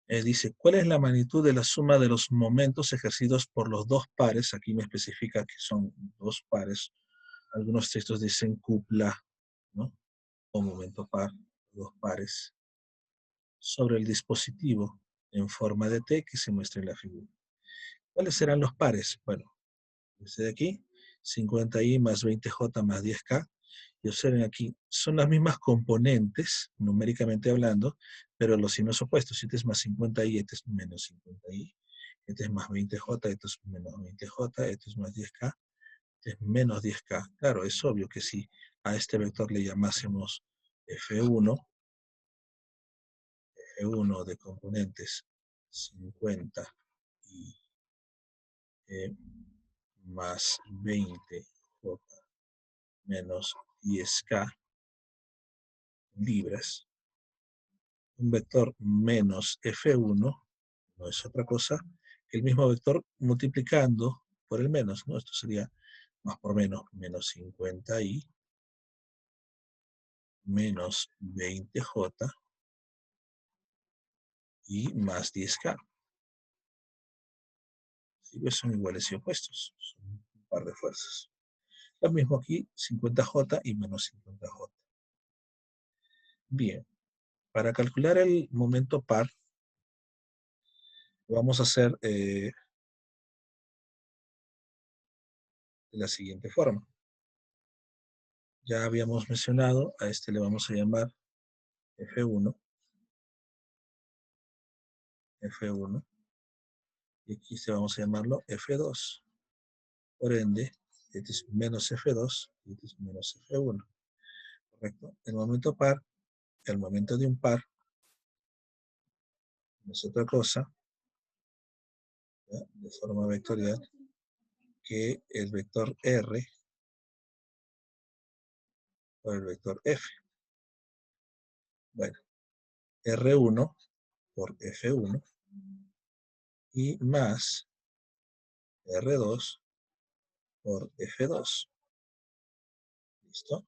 Dice, ¿cuál es la magnitud de la suma de los momentos ejercidos por los dos pares? Aquí me especifica que son dos pares. Algunos textos dicen cupla, ¿no? O momento par, dos pares, sobre el dispositivo en forma de T que se muestra en la figura. ¿Cuáles serán los pares? Bueno, este de aquí, 50i más 20j más 10k. Y observen aquí, son las mismas componentes, numéricamente hablando, pero los signos opuestos. Este es más 50i, este es menos 50i. Este es más 20j, este es menos 20j, este es más 10k, este es menos 10k. Claro, es obvio que si a este vector le llamásemos F1, F1 de componentes 50 y más 20j menos 10k libras, un vector menos F1 no es otra cosa que el mismo vector multiplicando por el menos, ¿no? Esto sería más por menos, menos 50i, menos 20j y más 10k. ¿Sí? Pues son iguales y opuestos, son un par de fuerzas. Lo mismo aquí, 50j y menos 50j. Bien, para calcular el momento par, vamos a hacer de la siguiente forma. Ya habíamos mencionado, a este le vamos a llamar F1, F1, y aquí este vamos a llamarlo F2. Por ende, este es menos F2 y este es menos F1. ¿Correcto? El momento par, el momento de un par, no es otra cosa, ¿ya? De forma vectorial, que el vector R por el vector F. Bueno, R1 por F1 y más R2 por F2. ¿Listo?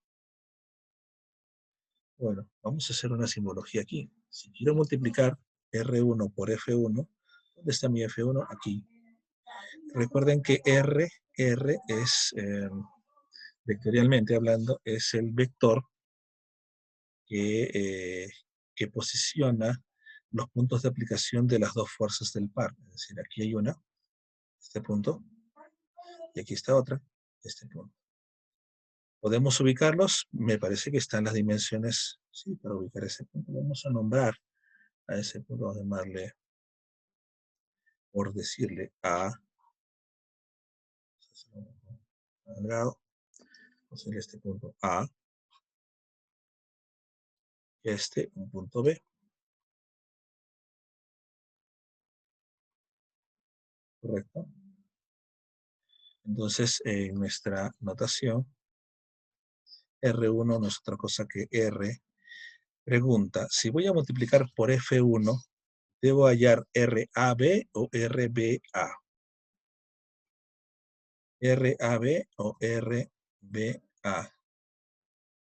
Bueno, vamos a hacer una simbología aquí. Si quiero multiplicar R1 por F1, ¿dónde está mi F1? Aquí. Recuerden que R es, vectorialmente hablando, es el vector que, que posiciona los puntos de aplicación de las dos fuerzas del par. Es decir, aquí hay una, este punto, y aquí está otra, este punto. ¿Podemos ubicarlos? Me parece que están las dimensiones, sí, para ubicar ese punto. Vamos a nombrar a ese punto, vamos a llamarle, por decirle A, al grado, vamos a decirle este punto A, este un punto B. ¿Correcto? Entonces, en nuestra notación, R1 no es otra cosa que R. Pregunta, si voy a multiplicar por F1, ¿debo hallar RAB o RBA? RAB o RBA.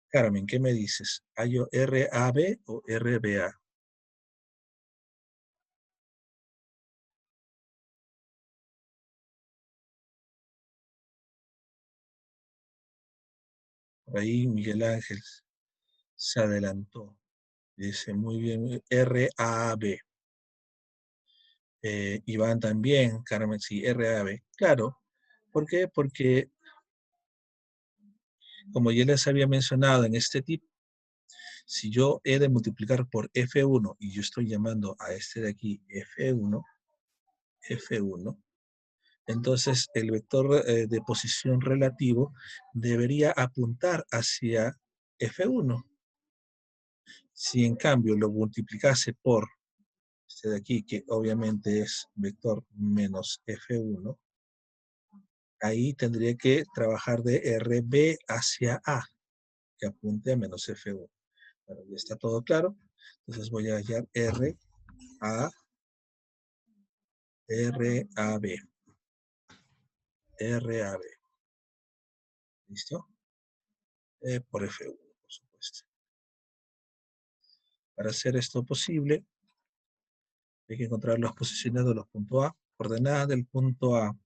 Carmen, ¿qué me dices? ¿Hallo RAB o RBA? Por ahí Miguel Ángel se adelantó. Dice muy bien, RAB. Iván también, Carmen, sí, RAB. Claro, ¿por qué? Porque, como ya les había mencionado en este tip, si yo he de multiplicar por F1 y yo estoy llamando a este de aquí F1, F1, entonces el vector de posición relativo debería apuntar hacia F1. Si en cambio lo multiplicase por este de aquí, que obviamente es vector menos F1, ahí tendría que trabajar de RB hacia A, que apunte a menos F1. Bueno, ya está todo claro. Entonces voy a hallar R, A, R, A, B. R, A, B. ¿Listo? Por F1, por supuesto. Para hacer esto posible, Hay que encontrar las posiciones de los puntos A. Coordenadas del punto A.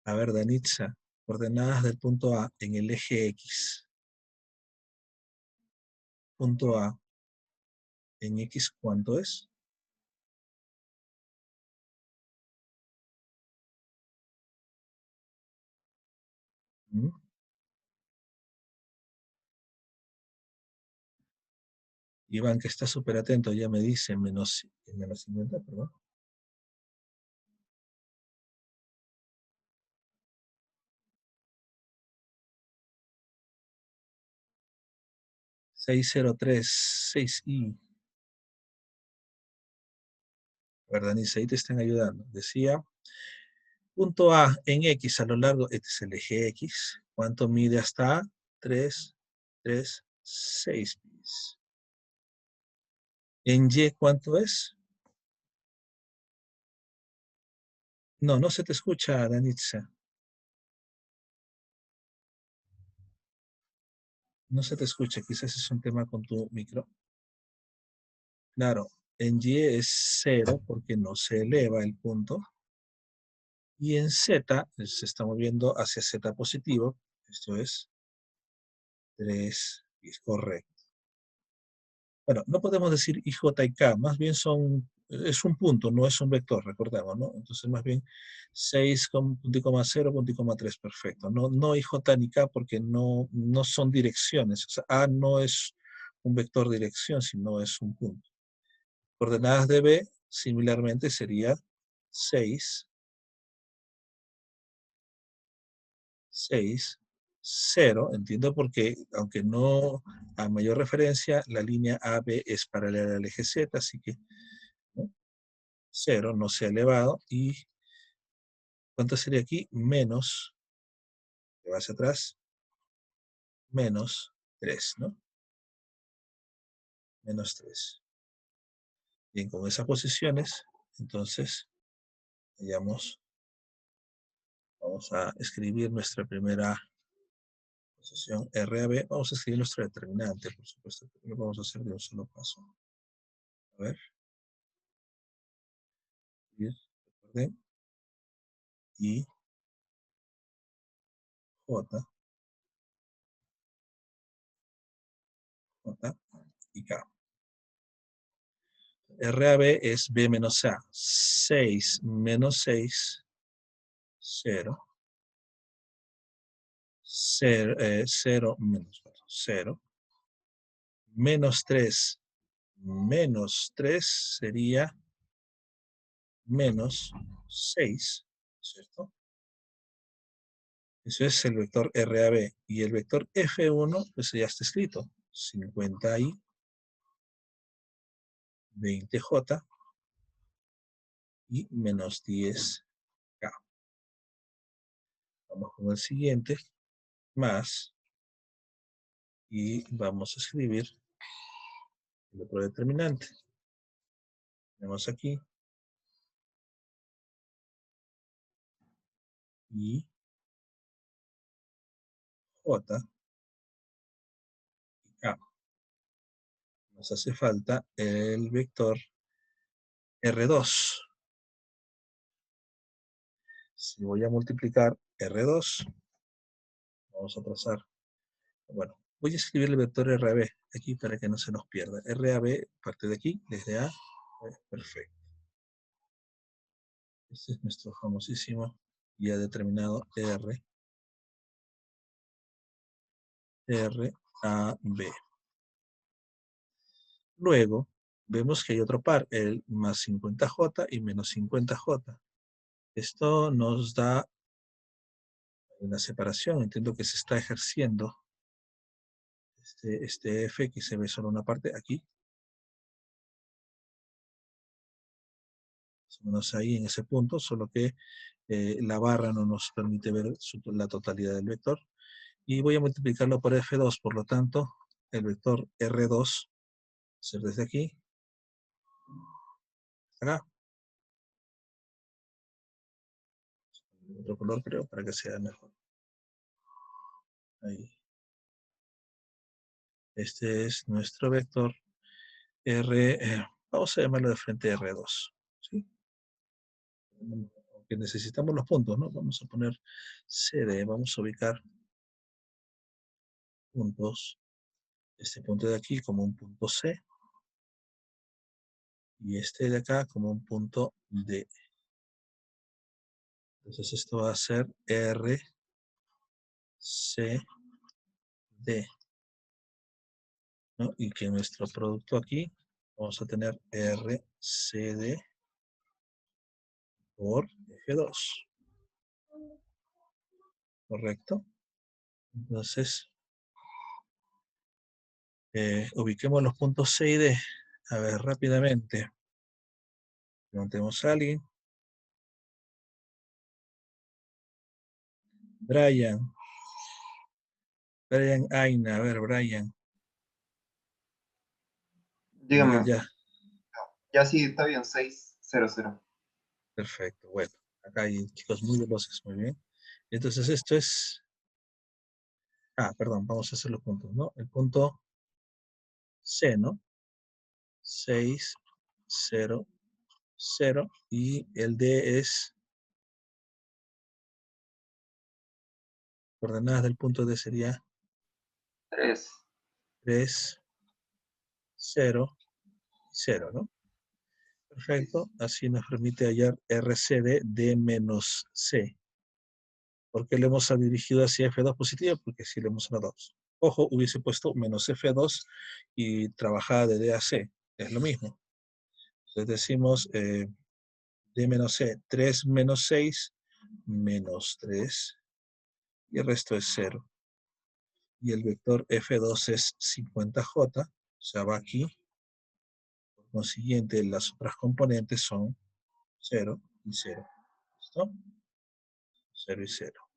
A ver, Danitza. Coordenadas del punto A en el eje X. Punto A en X, ¿cuánto es? ¿Mm? Iván, que está súper atento, ya me dice menos 50, perdón. 6036i. ¿Verdad? Ni ahí te están ayudando. Decía, punto A en X a lo largo, este es el eje X. ¿Cuánto mide hasta A? 3, 3, 6 pi. En Y, ¿cuánto es? No, no se te escucha, Danitza. No se te escucha, quizás es un tema con tu micro. Claro, en Y es 0 porque no se eleva el punto. Y en Z se está moviendo hacia Z positivo. Esto es 3, es correcto. Bueno, no podemos decir IJ y K, más bien es un punto, no es un vector, recordemos, ¿no? Entonces, más bien 6, punto y coma 0, punto y coma 3, perfecto. No, no IJ ni K porque no son direcciones. O sea, A no es un vector dirección, sino es un punto. Coordenadas de B, similarmente, sería 6, 6, 0. Entiendo porque, aunque no a mayor referencia, la línea AB es paralela al eje Z, así que, ¿no? 0 no se ha elevado. ¿Y cuánto sería aquí? Menos, que va hacia atrás, menos 3, ¿no? Menos 3. Bien, con esas posiciones, entonces, vamos a escribir nuestra primera posición RAB. Vamos a escribir nuestro determinante, por supuesto. Lo vamos a hacer de un solo paso. A ver. Recuerden. Y J, J y K. RAB es B menos A. 6 menos 6, 0. 0 menos 0. Menos 3 menos 3 sería menos 6, ¿cierto? Eso es el vector RAB. Y el vector F1, pues ya está escrito. 50i, 20j y menos 10k. Vamos con el siguiente, más, y vamos a escribir el otro determinante. Tenemos aquí y j y k. Nos hace falta el vector R2. Si voy a multiplicar R2, vamos a trazar. Bueno, voy a escribir el vector RAB aquí para que no se nos pierda. RAB parte de aquí, desde A. Perfecto. Este es nuestro famosísimo ya determinado RAB. Luego, vemos que hay otro par, el más 50J y menos 50J. Esto nos da una separación. Entiendo que se está ejerciendo este F, que se ve solo una parte aquí. Más o menos ahí en ese punto, solo que la barra no nos permite ver la totalidad del vector. Y voy a multiplicarlo por F2, por lo tanto, el vector R2 va a ser desde aquí hasta acá. Otro color creo para que sea mejor. Ahí. Este es nuestro vector R, Vamos a llamarlo de frente R2. ¿Sí? Aunque necesitamos los puntos, ¿no? Vamos a poner CD, vamos a ubicar puntos. Este punto de aquí como un punto C. Y este de acá como un punto D. Entonces esto va a ser R, C, D. ¿No? Y que nuestro producto aquí vamos a tener R, C, D por F2. ¿Correcto? Entonces, ubiquemos los puntos C y D. A ver, rápidamente. Preguntemos a alguien. Brian. Brian Aina. A ver, Brian. Dígame, Ya, ya sí, está bien, 600. perfecto. Bueno, acá hay chicos muy veloces, muy bien. Entonces esto es... Ah, perdón, vamos a hacer los puntos, ¿no? El punto C, ¿no? 6, 0, 0. Y el D es... Coordenadas del punto D sería 3. 3, 0, 0, ¿no? Perfecto. Así nos permite hallar RCD D menos C. ¿Por qué le hemos dirigido hacia F2 positivo? Porque sí le hemos dado. Ojo, hubiese puesto menos F2 y trabajada de D a C. Es lo mismo. Entonces decimos D menos C, 3 menos 6, menos 3. Y el resto es 0. Y el vector F2 es 50J. O sea, va aquí. Por consiguiente, las otras componentes son 0 y 0. ¿Listo? 0 y 0.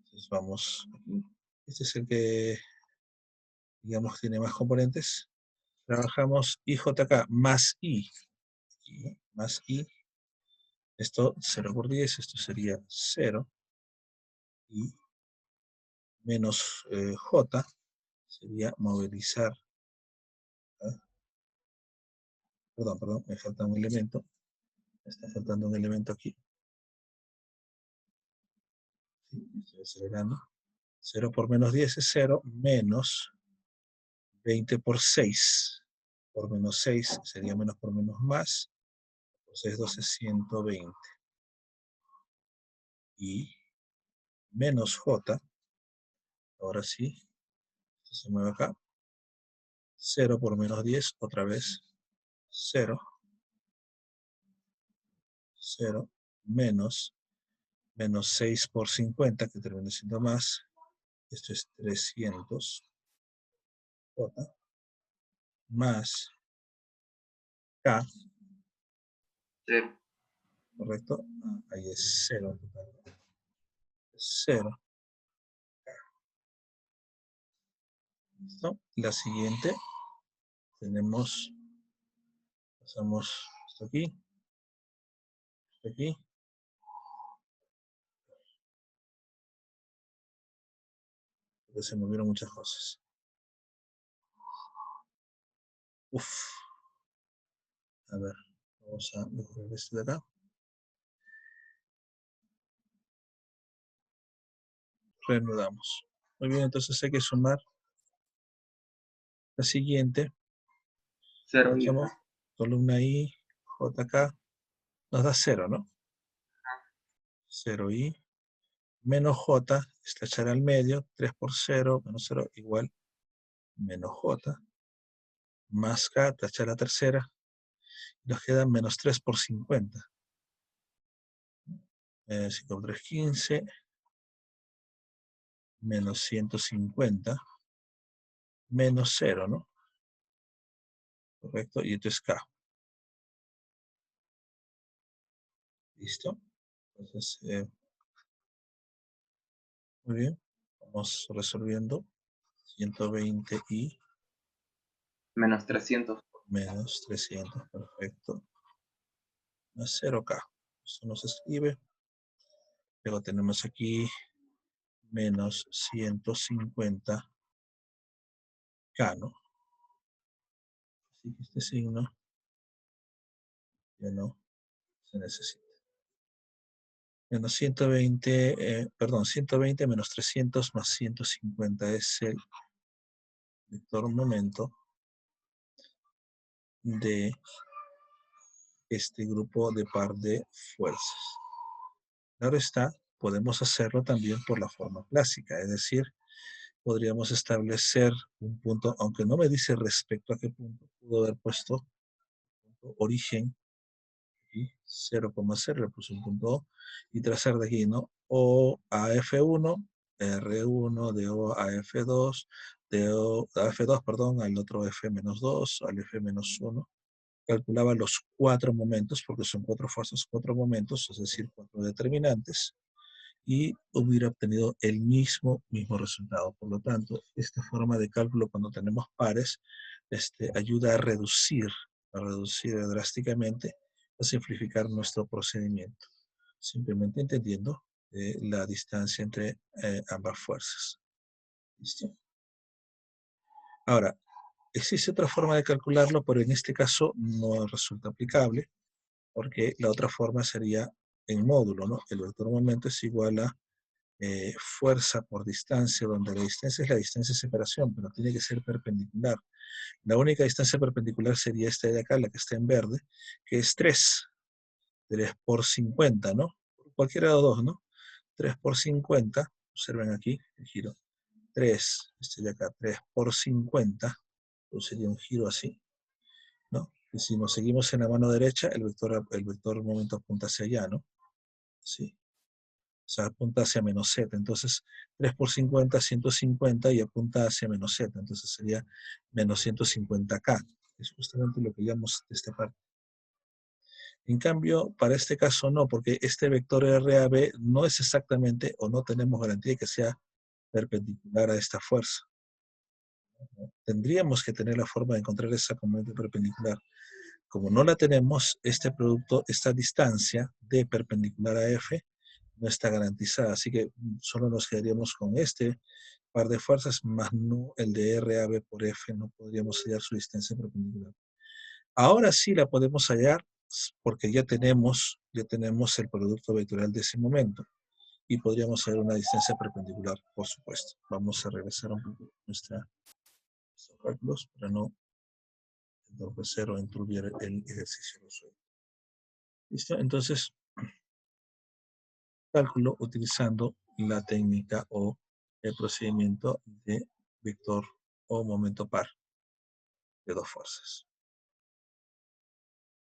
Entonces vamos aquí. Este es el que, digamos, tiene más componentes. Trabajamos IJK más I. Más I. Esto 0 por 10, esto sería 0. Y menos J sería movilizar. ¿Ah? Perdón, me falta un elemento. Me está faltando un elemento aquí. Sí, estoy acelerando. 0 por menos 10 es 0, menos 20 por 6. Por menos 6 sería menos por menos más. Por 6, 12, 120. Y menos J, ahora sí, esto se mueve acá. 0 por menos 10, otra vez. 0, 0, menos 6 por 50, que termina siendo más. Esto es 300 J, más K, 0. ¿correcto? Ahí es 0 total. 0. ¿Listo? La siguiente, tenemos, pasamos esto aquí, porque se movieron muchas cosas. Uf. A ver, vamos a mejorar este de acá. Reanudamos. Muy bien, entonces hay que sumar la siguiente. 0 y Echamos columna I, JK, nos da 0, ¿no? 0I, menos J, estrechar al medio, 3 por 0, menos 0, igual, menos J, más K, tachar la tercera, nos queda menos 3 por 50. 5 por 3, 15, menos 150, menos 0, ¿no? Correcto, y esto es K. ¿Listo? Entonces, muy bien, vamos resolviendo. 120i menos 300. menos 300, perfecto. Más 0k. Eso nos escribe. Luego tenemos aquí menos 150k, ¿no? Así que este signo ya no se necesita. Menos 120, perdón, 120 menos 300 más 150 es el vector momento de este grupo de par de fuerzas. Claro está, podemos hacerlo también por la forma clásica, es decir, podríamos establecer un punto, aunque no me dice respecto a qué punto, pudo haber puesto punto origen y 0,0, le puse un punto O, y trazar de aquí, ¿no? O a F1, R1, de O a F2, de O a F2, perdón, al otro F-2, al F-1. Calculaba los 4 momentos, porque son 4 fuerzas, 4 momentos, es decir, 4 determinantes, y hubiera obtenido el mismo resultado. Por lo tanto, esta forma de cálculo cuando tenemos pares ayuda a reducir drásticamente, a simplificar nuestro procedimiento, simplemente entendiendo la distancia entre ambas fuerzas. ¿Listo? Ahora, existe otra forma de calcularlo, pero en este caso no resulta aplicable, porque la otra forma sería en módulo, ¿no? El vector momento es igual a fuerza por distancia, donde la distancia es la distancia de separación, pero tiene que ser perpendicular. La única distancia perpendicular sería esta de acá, la que está en verde, que es 3. 3 por 50, ¿no? Cualquiera de los dos, ¿no? 3 por 50, observen aquí el giro. 3, este de acá, 3 por 50, pues sería un giro así, ¿no? Y si nos seguimos en la mano derecha, el vector momento apunta hacia allá, ¿no? Sí. O sea, apunta hacia menos z. Entonces, 3 por 50, 150 y apunta hacia menos z. Entonces sería menos 150K. Es justamente lo que llamamos de esta parte. En cambio, para este caso no, porque este vector RAB no es exactamente, o no tenemos garantía de que sea perpendicular a esta fuerza. Tendríamos que tener la forma de encontrar esa componente perpendicular. Como no la tenemos, este producto, esta distancia de perpendicular a F, no está garantizada. Así que solo nos quedaríamos con este par de fuerzas, más no el de RAB por F, no podríamos hallar su distancia perpendicular. Ahora sí la podemos hallar porque ya tenemos el producto vectorial de ese momento y podríamos hallar una distancia perpendicular, por supuesto. Vamos a regresar un poco nuestros cálculos para no entorpecer o enturbiar el ejercicio. ¿Listo? Entonces, cálculo utilizando la técnica o el procedimiento de vector o momento par de dos fuerzas.